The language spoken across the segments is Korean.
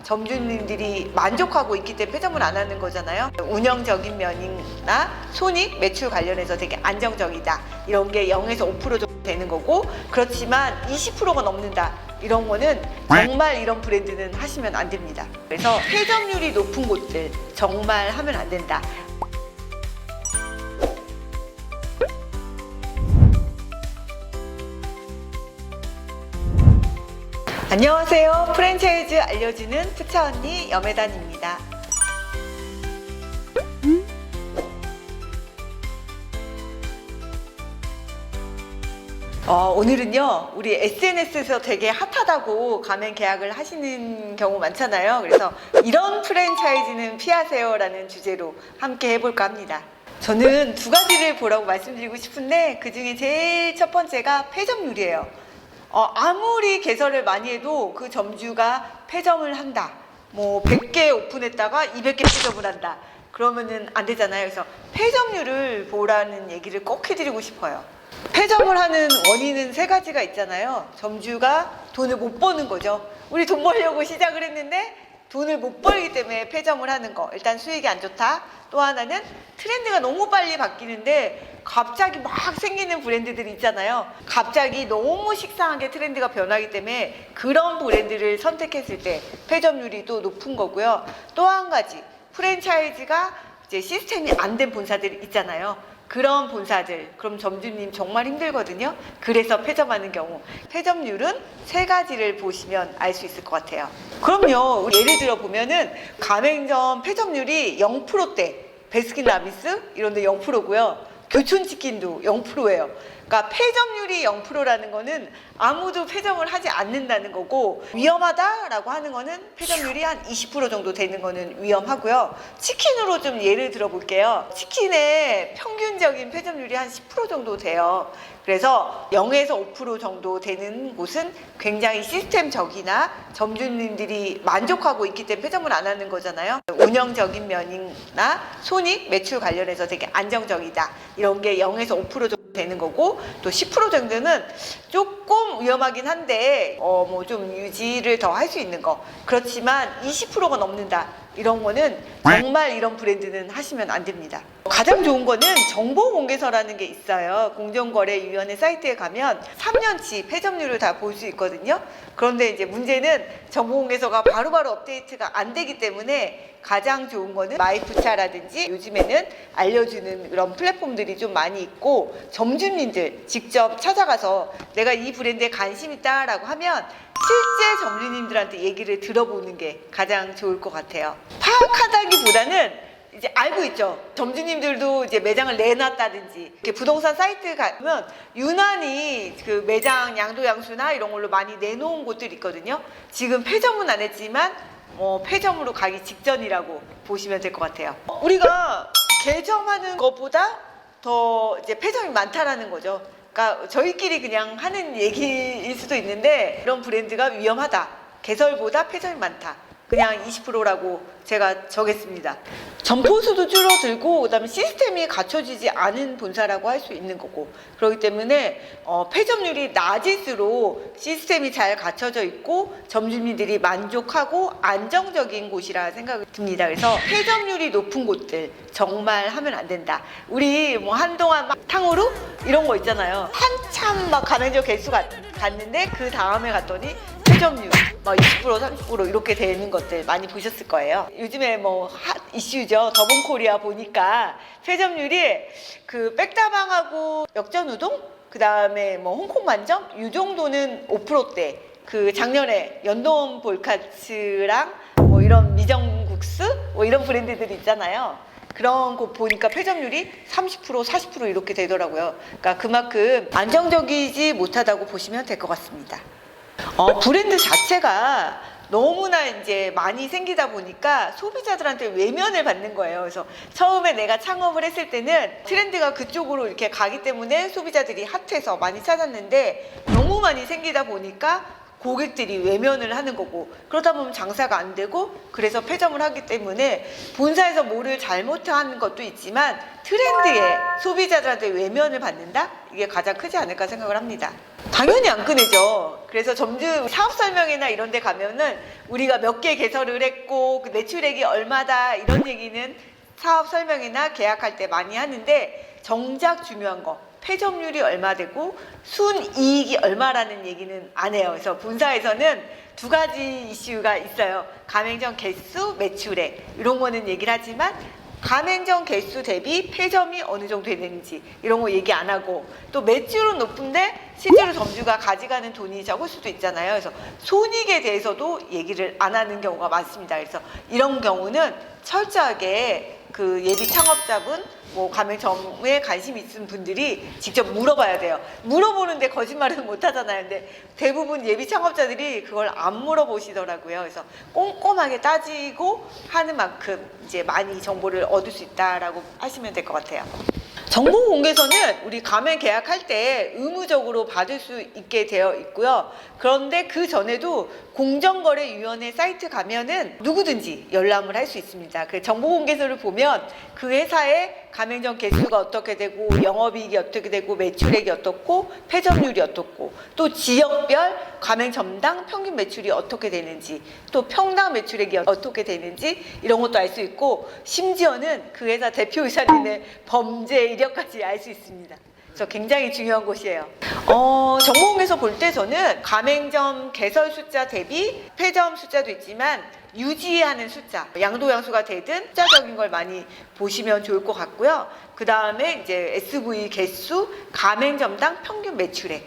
점주님들이 만족하고 있기 때문에 폐점을 안 하는 거잖아요. 운영적인 면이나 손익, 매출 관련해서 되게 안정적이다. 이런 게 0에서 5% 정도 되는 거고, 그렇지만 20%가 넘는다. 이런 거는 정말 이런 브랜드는 하시면 안 됩니다. 그래서 폐점률이 높은 곳들 정말 하면 안 된다. 안녕하세요. 프랜차이즈 알려주는 푸차언니 염혜단입니다. 오늘은요, 우리 SNS에서 되게 핫하다고 가맹 계약을 하시는 경우 많잖아요. 그래서 이런 프랜차이즈는 피하세요 라는 주제로 함께 해볼까 합니다. 저는 두 가지를 보라고 말씀드리고 싶은데, 그 중에 제일 첫 번째가 폐점률이에요. 아무리 개설을 많이 해도 그 점주가 폐점을 한다. 뭐 100개 오픈했다가 200개 폐점을 한다. 그러면은 안 되잖아요. 그래서 폐점률을 보라는 얘기를 꼭 해드리고 싶어요. 폐점을 하는 원인은 세 가지가 있잖아요. 점주가 돈을 못 버는 거죠. 우리 돈 벌려고 시작을 했는데 돈을 못 벌기 때문에 폐점을 하는 거. 일단 수익이 안 좋다. 또 하나는 트렌드가 너무 빨리 바뀌는데 갑자기 막 생기는 브랜드들이 있잖아요. 갑자기 너무 식상하게 트렌드가 변하기 때문에 그런 브랜드를 선택했을 때 폐점률이 또 높은 거고요. 또 한 가지, 프랜차이즈가 이제 시스템이 안 된 본사들 있잖아요. 그런 본사들, 그럼 점주님 정말 힘들거든요. 그래서 폐점하는 경우, 폐점률은 세 가지를 보시면 알 수 있을 것 같아요. 그럼요, 예를 들어 보면은 가맹점 폐점률이 0%대, 베스킨라빈스 이런 데 0%고요. 교촌치킨도 0%예요. 그러니까 폐점률이 0%라는 거는 아무도 폐점을 하지 않는다는 거고, 위험하다라고 하는 거는 폐점률이 한 20% 정도 되는 거는 위험하고요. 치킨으로 좀 예를 들어 볼게요. 치킨의 평균적인 폐점률이 한 10% 정도 돼요. 그래서 0에서 5% 정도 되는 곳은 굉장히 시스템적이나 점주님들이 만족하고 있기 때문에 폐점을 안 하는 거잖아요. 운영적인 면이나 손익, 매출 관련해서 되게 안정적이다. 이런 게 0에서 5% 정도 되는 거고, 또 10% 정도는 조금 위험하긴 한데 뭐 좀 유지를 더 할 수 있는 거. 그렇지만 20%가 넘는다. 이런 거는 정말 이런 브랜드는 하시면 안 됩니다. 가장 좋은 거는 정보공개서라는 게 있어요. 공정거래위원회 사이트에 가면 3년치 폐점률을 다 볼 수 있거든요. 그런데 이제 문제는 정보공개서가 바로바로 업데이트가 안 되기 때문에 가장 좋은 거는 마이푸차라든지 요즘에는 알려주는 그런 플랫폼들이 좀 많이 있고, 점주님들 직접 찾아가서 내가 이 브랜드에 관심 있다라고 하면 실제 점주님들한테 얘기를 들어보는 게 가장 좋을 것 같아요. 파악하다기보다는 이제 알고 있죠. 점주님들도 이제 매장을 내놨다든지, 이렇게 부동산 사이트 가면 유난히 그 매장 양도양수나 이런 걸로 많이 내놓은 곳들이 있거든요. 지금 폐점은 안 했지만 폐점으로 가기 직전이라고 보시면 될 것 같아요. 우리가 개점하는 것보다 더 이제 폐점이 많다라는 거죠. 그러니까 저희끼리 그냥 하는 얘기일 수도 있는데, 이런 브랜드가 위험하다. 개설보다 폐점이 많다. 그냥 20%라고 제가 정했습니다. 점포수도 줄어들고, 그다음에 시스템이 갖춰지지 않은 본사라고 할 수 있는 거고, 그렇기 때문에 폐점률이 낮을수록 시스템이 잘 갖춰져 있고 점주님들이 만족하고 안정적인 곳이라 생각이 듭니다. 그래서 폐점률이 높은 곳들 정말 하면 안 된다. 우리 뭐 한동안 막 탕후루 이런 거 있잖아요. 한참 막 가맹점 개수 갔는데 그 다음에 갔더니 폐점률 막 20%, 30% 이렇게 되는 것들 많이 보셨을 거예요. 요즘에 뭐 핫 이슈죠. 더본코리아 보니까 폐점률이 그 백다방하고 역전우동, 그 다음에 뭐 홍콩만점 이 정도는 5%대. 그 작년에 연돈 볼카츠랑 뭐 이런 미정국수 뭐 이런 브랜드들이 있잖아요. 그런 거 보니까 폐점률이 30%, 40% 이렇게 되더라고요. 그러니까 그만큼 안정적이지 못하다고 보시면 될 것 같습니다. 브랜드 자체가 너무나 이제 많이 생기다 보니까 소비자들한테 외면을 받는 거예요. 그래서 처음에 내가 창업을 했을 때는 트렌드가 그쪽으로 이렇게 가기 때문에 소비자들이 핫해서 많이 찾았는데, 너무 많이 생기다 보니까 고객들이 외면을 하는 거고, 그러다 보면 장사가 안 되고, 그래서 폐점을 하기 때문에 본사에서 뭐를 잘못하는 것도 있지만 트렌드에 소비자들한테 외면을 받는다? 이게 가장 크지 않을까 생각을 합니다. 당연히 안 꺼내죠. 그래서 점주 사업 설명회나 이런 데 가면은 우리가 몇 개 개설을 했고 그 매출액이 얼마다 이런 얘기는 사업 설명회나 계약할 때 많이 하는데 정작 중요한 거 폐점률이 얼마 되고 순이익이 얼마라는 얘기는 안 해요. 그래서 본사에서는 두 가지 이슈가 있어요. 가맹점 개수, 매출액 이런 거는 얘기를 하지만 가맹점 개수 대비 폐점이 어느 정도 되는지 이런 거 얘기 안 하고 또 매출은 높은데 실제로 점주가 가져가는 돈이 적을 수도 있잖아요. 그래서 손익에 대해서도 얘기를 안 하는 경우가 많습니다. 그래서 이런 경우는 철저하게 그 예비 창업자분, 뭐 가맹점에 관심 있는 분들이 직접 물어봐야 돼요. 물어보는데 거짓말은 못 하잖아요. 근데 대부분 예비 창업자들이 그걸 안 물어보시더라고요. 그래서 꼼꼼하게 따지고 하는 만큼 이제 많이 정보를 얻을 수 있다라고 하시면 될 것 같아요. 정보 공개서는 우리 가맹 계약할 때 의무적으로 받을 수 있게 되어 있고요. 그런데 그 전에도 공정거래위원회 사이트 가면은 누구든지 열람을 할 수 있습니다. 그 정보 공개서를 보면 그 회사의 가맹점 개수가 어떻게 되고 영업이익이 어떻게 되고 매출액이 어떻고 폐점률이 어떻고 또 지역별 가맹점당 평균 매출이 어떻게 되는지 또 평당 매출액이 어떻게 되는지 이런 것도 알 수 있고 심지어는 그 회사 대표이사님의 범죄 이력까지 알 수 있습니다. 그래서 굉장히 중요한 곳이에요. 정보공개서 볼 때 저는 가맹점 개설 숫자 대비 폐점 숫자도 있지만 유지하는 숫자, 양도양수가 되든 숫자적인 걸 많이 보시면 좋을 것 같고요. 그 다음에 이제 SV 개수, 가맹점당 평균 매출액.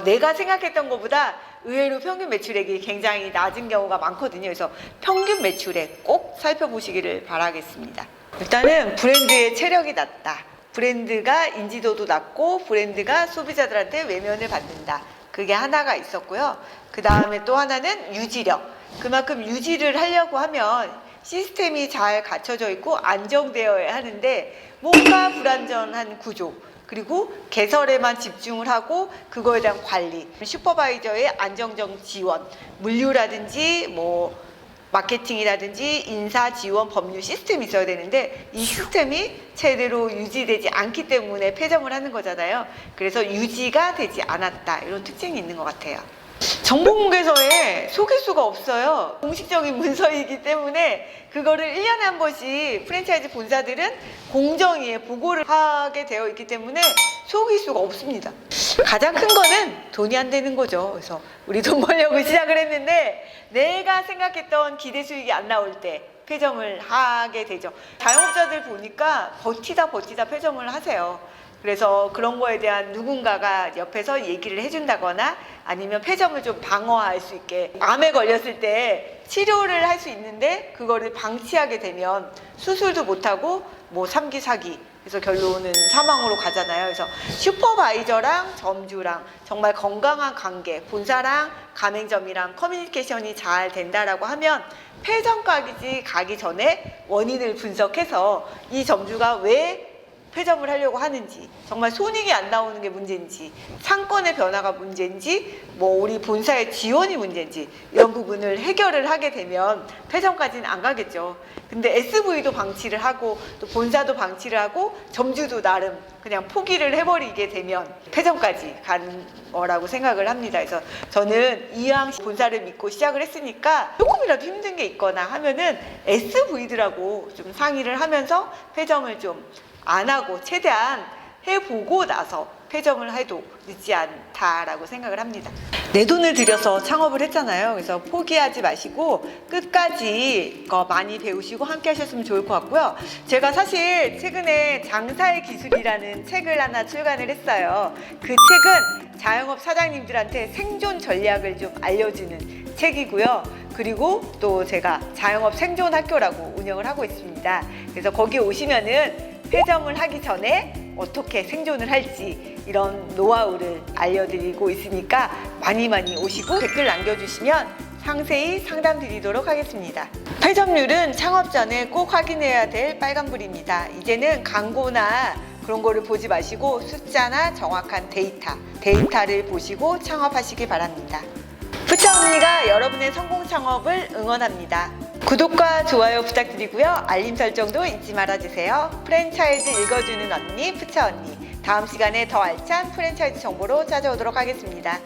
내가 생각했던 것보다 의외로 평균 매출액이 굉장히 낮은 경우가 많거든요. 그래서 평균 매출액 꼭 살펴보시기를 바라겠습니다. 일단은 브랜드의 체력이 낮다. 브랜드가 인지도도 낮고 브랜드가 소비자들한테 외면을 받는다. 그게 하나가 있었고요. 그 다음에 또 하나는 유지력. 그만큼 유지를 하려고 하면 시스템이 잘 갖춰져 있고 안정되어야 하는데 뭔가 불안전한 구조 그리고 개설에만 집중을 하고 그거에 대한 관리 슈퍼바이저의 안정적 지원 물류라든지 뭐 마케팅이라든지 인사 지원 법률 시스템이 있어야 되는데 이 시스템이 제대로 유지되지 않기 때문에 폐점을 하는 거잖아요. 그래서 유지가 되지 않았다 이런 특징이 있는 것 같아요. 정보공개서에 소개수가 없어요. 공식적인 문서이기 때문에 그거를 1년에 한 번씩 프랜차이즈 본사들은 공정위에 보고를 하게 되어 있기 때문에 소개수가 없습니다. 가장 큰 거는 돈이 안 되는 거죠. 그래서 우리 돈 벌려고 시작을 했는데 내가 생각했던 기대 수익이 안 나올 때 폐점을 하게 되죠. 자영업자들 보니까 버티다 폐점을 하세요. 그래서 그런 거에 대한 누군가가 옆에서 얘기를 해준다거나 아니면 폐점을 좀 방어할 수 있게 암에 걸렸을 때 치료를 할 수 있는데 그거를 방치하게 되면 수술도 못하고 뭐 3기 4기 그래서 결론은 사망으로 가잖아요. 그래서 슈퍼바이저랑 점주랑 정말 건강한 관계 본사랑 가맹점이랑 커뮤니케이션이 잘 된다라고 하면 폐점까지 가기 전에 원인을 분석해서 이 점주가 왜 폐점을 하려고 하는지 정말 손익이 안 나오는 게 문제인지 상권의 변화가 문제인지 뭐 우리 본사의 지원이 문제인지 이런 부분을 해결을 하게 되면 폐점까지는 안 가겠죠. 근데 SV도 방치를 하고 또 본사도 방치를 하고 점주도 나름 그냥 포기를 해버리게 되면 폐점까지 가는 거라고 생각을 합니다. 그래서 저는 이왕 본사를 믿고 시작을 했으니까 조금이라도 힘든 게 있거나 하면은 SV들하고 좀 상의를 하면서 폐점을 좀 안 하고 최대한 해보고 나서 폐점을 해도 늦지 않다라고 생각을 합니다. 내 돈을 들여서 창업을 했잖아요. 그래서 포기하지 마시고 끝까지 많이 배우시고 함께 하셨으면 좋을 것 같고요. 제가 사실 최근에 장사의 기술이라는 책을 하나 출간을 했어요. 그 책은 자영업 사장님들한테 생존 전략을 좀 알려주는 책이고요. 그리고 또 제가 자영업 생존 학교라고 운영을 하고 있습니다. 그래서 거기 오시면은 폐점을 하기 전에 어떻게 생존을 할지 이런 노하우를 알려드리고 있으니까 많이 오시고 댓글 남겨주시면 상세히 상담 드리도록 하겠습니다. 폐점률은 창업 전에 꼭 확인해야 될 빨간불입니다. 이제는 광고나 그런 거를 보지 마시고 숫자나 정확한 데이터를 보시고 창업하시기 바랍니다. 푸차 언니가 여러분의 성공 창업을 응원합니다. 구독과 좋아요 부탁드리고요. 알림 설정도 잊지 말아주세요. 프랜차이즈 읽어주는 언니, 푸차 언니. 다음 시간에 더 알찬 프랜차이즈 정보로 찾아오도록 하겠습니다.